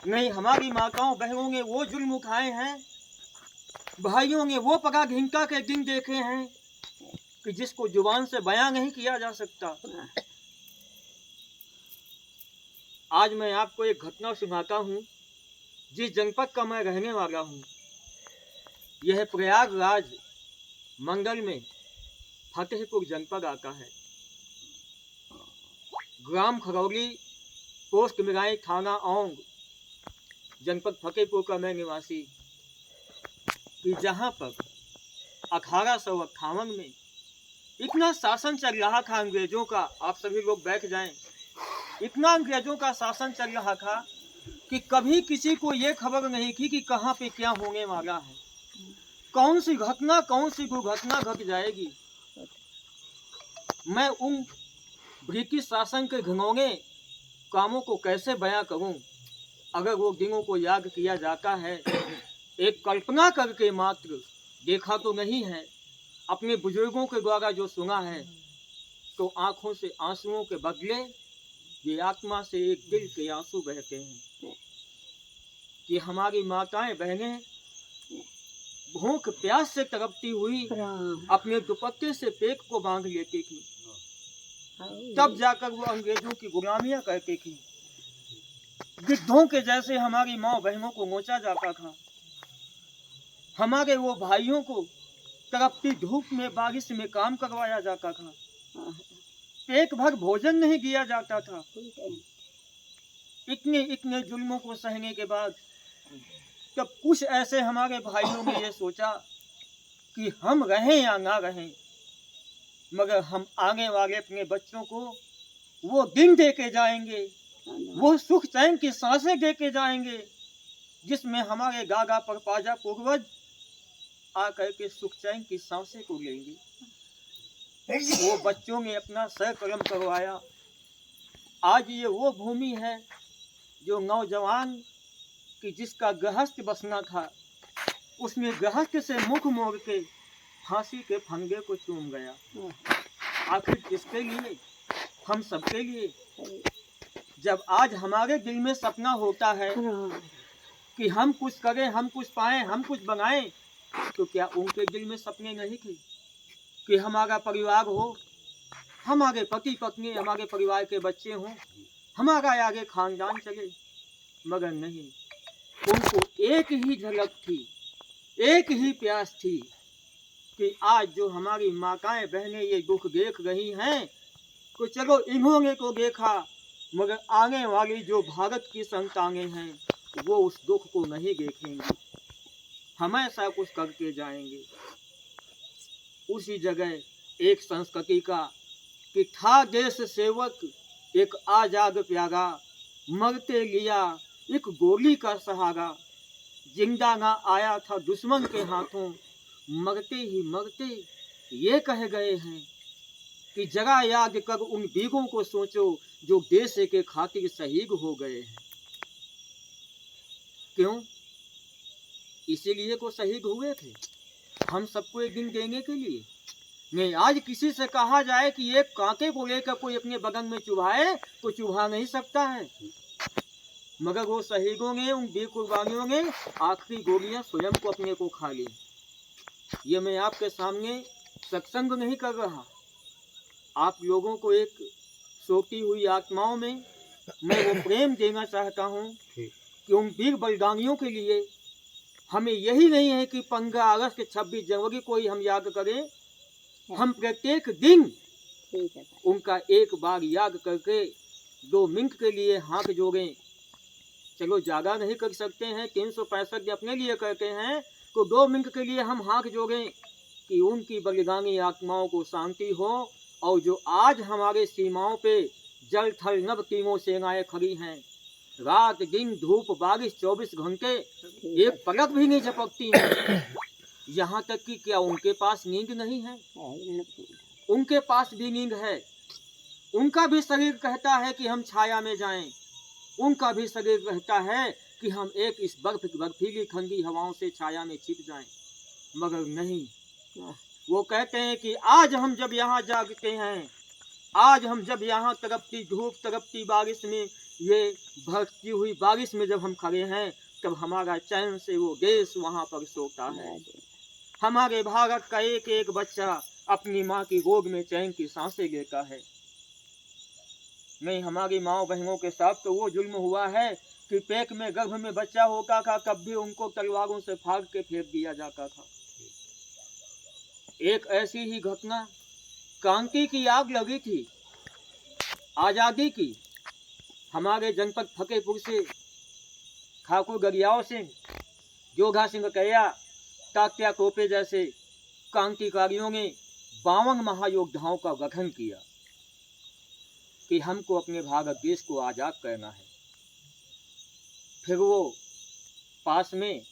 नहीं हमारी माताओं बहनों ने वो जुल्म उठाए हैं, भाइयों ने वो पगा घिंका के दिन देखे हैं कि जिसको जुबान से बयां नहीं किया जा सकता। आज मैं आपको एक घटना सुनाता हूँ जिस जनपद का मैं रहने वाला हूँ। यह प्रयागराज मंडल में फतेहपुर जनपद आता है। ग्राम खरौली, पोस्ट मिराई, थाना औंग, जनपद फतेहपुर का मैं निवासी। कि जहाँ पर 1858 में इतना शासन चल रहा था अंग्रेजों का, आप सभी लोग बैठ जाएं, इतना अंग्रेजों का शासन चल रहा था कि कभी किसी को ये खबर नहीं थी कि कहाँ पे क्या होने वाला है, कौन सी घटना, कौन सी दुर्घटना घट जाएगी। मैं उन ब्रिटिश शासन के घिनौने कामों को कैसे बयां करूं। अगर वो दिनों को याद किया जाता है, एक कल्पना करके मात्र, देखा तो नहीं है, अपने बुजुर्गों के द्वारा जो सुना है, तो आंखों से आंसुओं के बदले ये आत्मा से एक दिल के आंसू बहते हैं कि हमारी माताएं बहनें भूख प्यास से तड़पती हुई अपने दुपट्टे से पेट को बांध लेती थी, तब जाकर वो अंग्रेजों की गुलामियां करती थी। गिद्धों के जैसे हमारी माँ बहनों को नोचा जाता था, हमारे वो भाइयों को तड़पती धूप में, बारिश में काम करवाया जाता था, पेट भर भोजन नहीं दिया जाता था। इतने इतने जुल्मों को सहने के बाद तब कुछ ऐसे हमारे भाइयों ने ये सोचा कि हम रहें या ना रहें, मगर हम आने वाले अपने बच्चों को वो दिन दे के जाएंगे, वो सुख चैन की सांसें दे के जाएंगे जिसमें हमारे दादा परपाजा पूर्वज आकर के सुख चैन की सांसें को लेंगे। वो बच्चों ने अपना सर कर्म करवाया। आज ये वो भूमि है जो नौजवान कि जिसका गृहस्थ बसना था, उसने गृहस्थ से मुख मोड़ के फांसी के फंदे को चूम गया। आखिर किसके लिए? हम सबके लिए। जब आज हमारे दिल में सपना होता है कि हम कुछ करें, हम कुछ पाएं, हम कुछ बनाएं, तो क्या उनके दिल में सपने नहीं थे कि हमारा परिवार हो, हमारे पति पत्नी, हमारे परिवार के बच्चे हों, हमारा आगे खानदान चले? मगर नहीं, उनको एक ही झलक थी, एक ही प्यास थी कि आज जो हमारी माताएं बहनें ये दुख देख रही हैं, तो चलो इन्होंने तो देखा, मगर आने वाली जो भारत की संतानें हैं वो उस दुख को नहीं देखेंगी, हमेशा कुछ करके जाएंगे। उसी जगह एक संस्कृति का कि था देश सेवक एक आजाद प्यारा, मरते लिया एक गोली का सहारा, जिंदा ना आया था दुश्मन के हाथों, मरते ही मरते ये कह गए हैं कि जरा याद कर उन वीरों को सोचो जो देश के खातिर शहीद हो गए हैं। क्यों? इसीलिए को शहीद हुए थे, हम सबको एक दिन देने के लिए नहीं। आज किसी से कहा जाए कि एक कांटे को लेकर कोई अपने बगन में चुभाए तो चुभा नहीं सकता है, मगर वो शहीदों ने, उन वीर कुर्बानियों ने आखिरी गोलियां स्वयं को अपने को खा ली। ये मैं आपके सामने सत्संग नहीं कर रहा, आप लोगों को एक सोती हुई आत्माओं में मैं वो प्रेम देना चाहता हूँ कि उन वीर बलिदानियों के लिए हमें यही नहीं है कि 15 अगस्त 26 जनवरी को ही हम याद करें, हम प्रत्येक दिन उनका एक बार याद करके 2 मिनट के लिए हाथ जोड़ें। चलो ज़्यादा नहीं कर सकते हैं, 365 अपने लिए करते हैं, तो 2 मिनट के लिए हम हाथ जोड़ें कि उनकी बलिदानी आत्माओं को शांति हो। और जो आज हमारे सीमाओं पे जल थल नभ तीनों सेनाएं खड़ी हैं, रात दिन धूप बारिश 24 घंटे एक पलक भी नहीं झपकती हैं, यहाँ तक कि क्या उनके पास नींद नहीं है? उनके पास भी नींद है। उनका भी शरीर कहता है कि हम छाया में जाएं, उनका भी शरीर कहता है कि हम एक इस बर्फीली ठंडी हवाओं से छाया में छिप जाएं, मगर नहीं। वो कहते हैं कि आज हम जब यहाँ जागते हैं, आज हम जब यहाँ तड़पती धूप तड़पती बारिश में ये भड़कती हुई बारिश में जब हम खड़े हैं तब हमारा चैन से वो देश वहाँ पर सोता है। हमारे भारत का एक एक बच्चा अपनी माँ की गोद में चैन की सांसें लेता है। नहीं, हमारी माँ बहनों के साथ तो वो जुल्म हुआ है कि पेट में गर्भ में बच्चा होता था तब भी उनको तलवारों से फाड़ के फेंक दिया जाता था। एक ऐसी ही घटना क्रांति की आग लगी थी, आजादी की। हमारे जनपद फतेहपुर से ठाकुर गरियाव सिंह, जोधा सिंह कैया, तात्या टोपे जैसे क्रांतिकारियों ने 52 महायोद्धाओं का गठन किया कि हमको अपने भारत देश को आजाद करना है। फिर वो पास में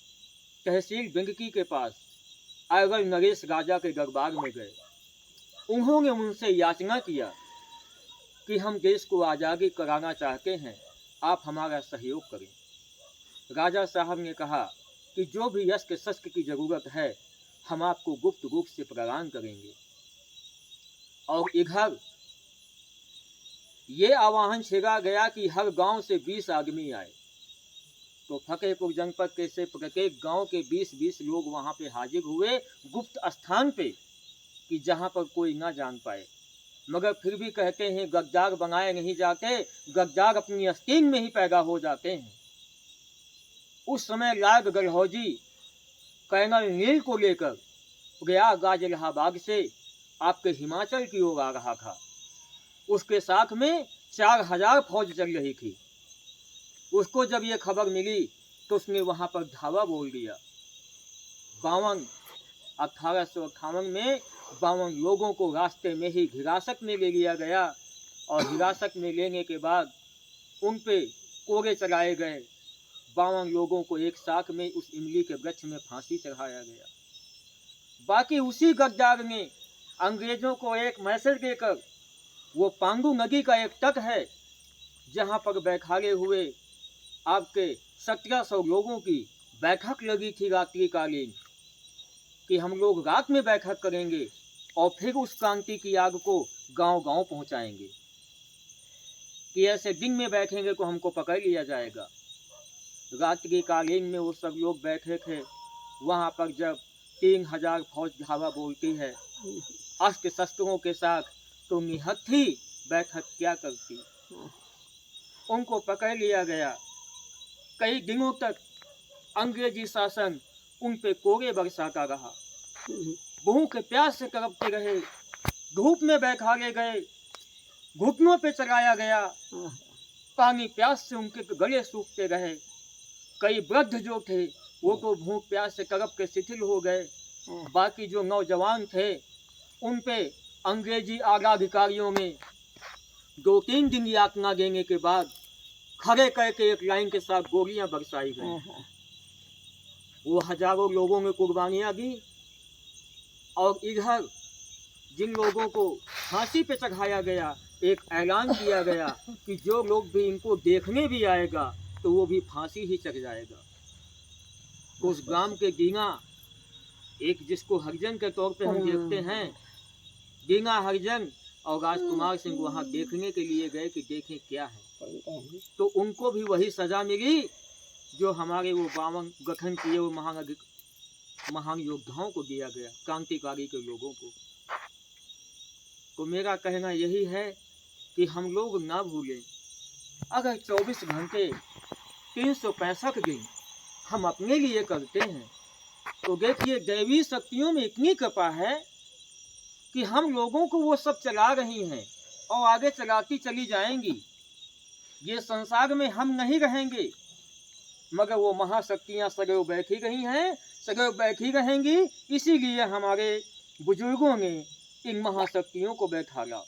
तहसील बिंगकी के पास अयगल नरेश राजा के दरबार में गए। उन्होंने उनसे याचना किया कि हम देश को आज़ादी कराना चाहते हैं, आप हमारा सहयोग करें। राजा साहब ने कहा कि जो भी अस्त्र शस्त्र की जरूरत है हम आपको गुप्त रूप से प्रदान करेंगे। और इधर ये आह्वान छेड़ा गया कि हर गांव से 20 आदमी आए। तो फतेहपुर जनपद के से प्रत्येक गांव के 20-20 लोग वहां पे हाजिर हुए गुप्त स्थान पे कि जहां पर कोई ना जान पाए। मगर फिर भी कहते हैं गद्दार बनाए नहीं जाते, गद्दार अपनी आस्तीन में ही पैदा हो जाते हैं। उस समय लाग गलहौजी कर्नल नील को लेकर प्रयागराज इलाहाबाद से आपके हिमाचल की ओर आ रहा था। उसके साथ में 4000 फौज चल रही थी। उसको जब ये खबर मिली तो उसने वहां पर धावा बोल दिया। 1858 में 52 लोगों को रास्ते में ही हिरासत में ले लिया गया और हिरासत में लेने के बाद उन पे कोड़े चलाए गए। 52 लोगों को एक साथ में उस इमली के वृक्ष में फांसी चढ़ाया गया। बाकी उसी गद्दार ने अंग्रेजों को एक मैसेज देकर वो पांडु नदी का एक तट है जहां पर बैठाए हुए आपके 1700 लोगों की बैठक लगी थी रात्रिकालीन कि हम लोग रात में बैठक करेंगे और फिर उस क्रांति की आग को गांव-गांव पहुंचाएंगे कि ऐसे दिन में बैठेंगे तो हमको पकड़ लिया जाएगा। रात्रिकालीन में वो सब लोग बैठे थे। वहां पर जब 3000 फौज धावा बोलती है अस्त्र शस्त्रों के साथ तो निहत्थी बैठक क्या करती। उनको पकड़ लिया गया। कई दिनों तक अंग्रेजी शासन उन पे कोड़े बरसाता रहा। भूख प्यास से तड़पते रहे, धूप में बैठाए गए, घुटनों पे चलाया गया, पानी प्यास से उनके गले सूखते रहे। कई वृद्ध जो थे वो तो भूख प्यास से तड़प के शिथिल हो गए। बाकी जो नौजवान थे उन पे अंग्रेजी आला अधिकारियों ने 2-3 दिन यातना देने के बाद खड़े करके एक लाइन के साथ गोलियां बरसाई गई। वो हजारों लोगों ने कुर्बानियां दी और इधर जिन लोगों को फांसी पे चढ़ाया गया एक ऐलान किया गया कि जो लोग भी इनको देखने भी आएगा तो वो भी फांसी ही चढ़ जाएगा। तो उस ग्राम के दीना एक जिसको हरिजन के तौर पे हम देखते हैं, दीना हरिजन और राजकुमार सिंह वहां देखने के लिए गए कि देखें क्या है। तो उनको भी वही सजा मिली जो हमारे वो 52 गठन किए वो महान योद्धाओं को दिया गया, क्रांतिकारी के लोगों को। तो मेरा कहना यही है कि हम लोग ना भूलें, अगर 24 घंटे 365 दिन हम अपने लिए करते हैं तो देखिए दैवी शक्तियों में इतनी कृपा है कि हम लोगों को वो सब चला रही हैं और आगे चलाती चली जाएंगी। ये संसार में हम नहीं रहेंगे मगर वो महाशक्तियाँ सदैव बैठी रही हैं, सदैव बैठी रहेंगी। इसीलिए हमारे बुजुर्गों ने इन महाशक्तियों को बैठाया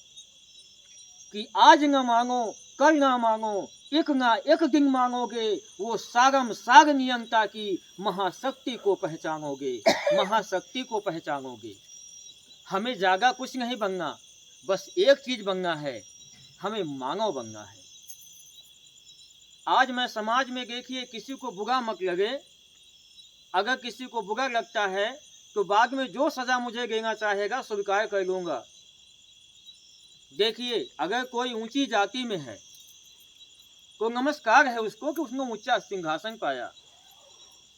कि आज न मांगो कल ना मांगो, एक ना एक दिन मांगोगे, वो सारम सार नियंता की महाशक्ति को पहचानोगे, महाशक्ति को पहचानोगे। हमें ज्यादा कुछ नहीं बनना, बस एक चीज बनना है, हमें मानव बनना है। आज मैं समाज में देखिए किसी को बुरा मत लगे, अगर किसी को बुरा लगता है तो बाद में जो सजा मुझे देना चाहेगा स्वीकार कर लूंगा। देखिए अगर कोई ऊंची जाति में है को नमस्कार है उसको कि उसने ऊंचा सिंहासन पाया।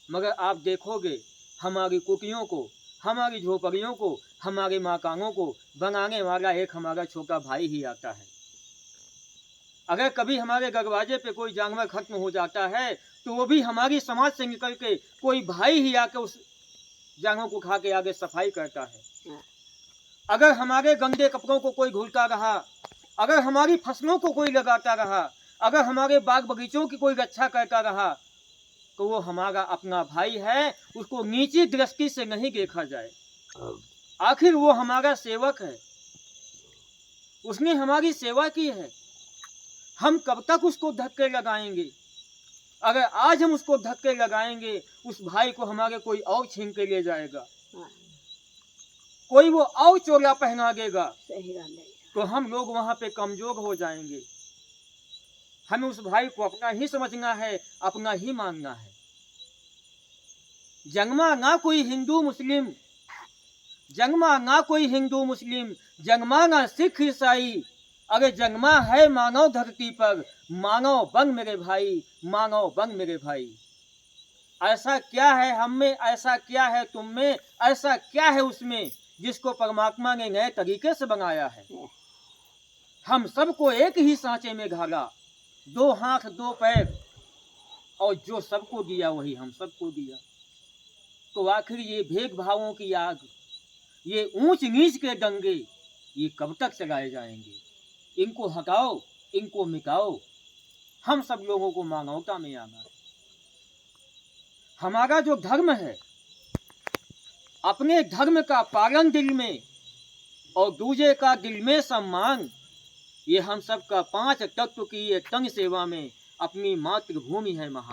मगर आप देखोगे हमारी कुटियों को, हमारी झोपड़ियों को, हमारे मकानों को बनाने वाला एक हमारा छोटा भाई ही आता है। अगर कभी हमारे दरवाजे पे कोई जानवर खत्म हो जाता है तो वो भी हमारी समाज से निकल के कोई भाई ही आके उस जानवर को खा के आगे सफाई करता है। अगर हमारे गंदे कपड़ों को कोई धुलता रहा, अगर हमारी फसलों को कोई लगाता रहा, अगर हमारे बाग बगीचों की कोई रक्षा करता रहा, तो वो हमारा अपना भाई है, उसको नीची दृष्टि से नहीं देखा जाए। आखिर वो हमारा सेवक है, उसने हमारी सेवा की है। हम कब तक उसको धक्के लगाएंगे? अगर आज हम उसको धक्के लगाएंगे, उस भाई को हमारे कोई और छीन के ले जाएगा, कोई वो और चोला पहना देगा, तो हम लोग वहां पे कमजोर हो जाएंगे। हमें उस भाई को अपना ही समझना है, अपना ही मानना है। जंगमा ना कोई हिंदू मुस्लिम, जंगमा ना कोई हिंदू मुस्लिम, जंगमा ना सिख ईसाई। अगर जंगमा है मानव धरती पर, मानव बन मेरे भाई, मानव बन मेरे भाई। ऐसा क्या है हम में, ऐसा क्या है तुम में, ऐसा क्या है उसमें जिसको परमात्मा ने नए तरीके से बनाया है। हम सबको एक ही सांचे में घाला, 2 हाथ 2 पैर, और जो सबको दिया वही हम सबको दिया। तो आखिर ये भेदभावों की आग, ये ऊंच नीच के दंगे, ये कब तक चलाए जाएंगे? इनको हटाओ, इनको मिटाओ। हम सब लोगों को मानवता में आना है। हमारा जो धर्म है, अपने धर्म का पालन दिल में और दूसरे का दिल में सम्मान, ये हम सब का 5 तत्व की ये तन सेवा में अपनी मातृभूमि है महान।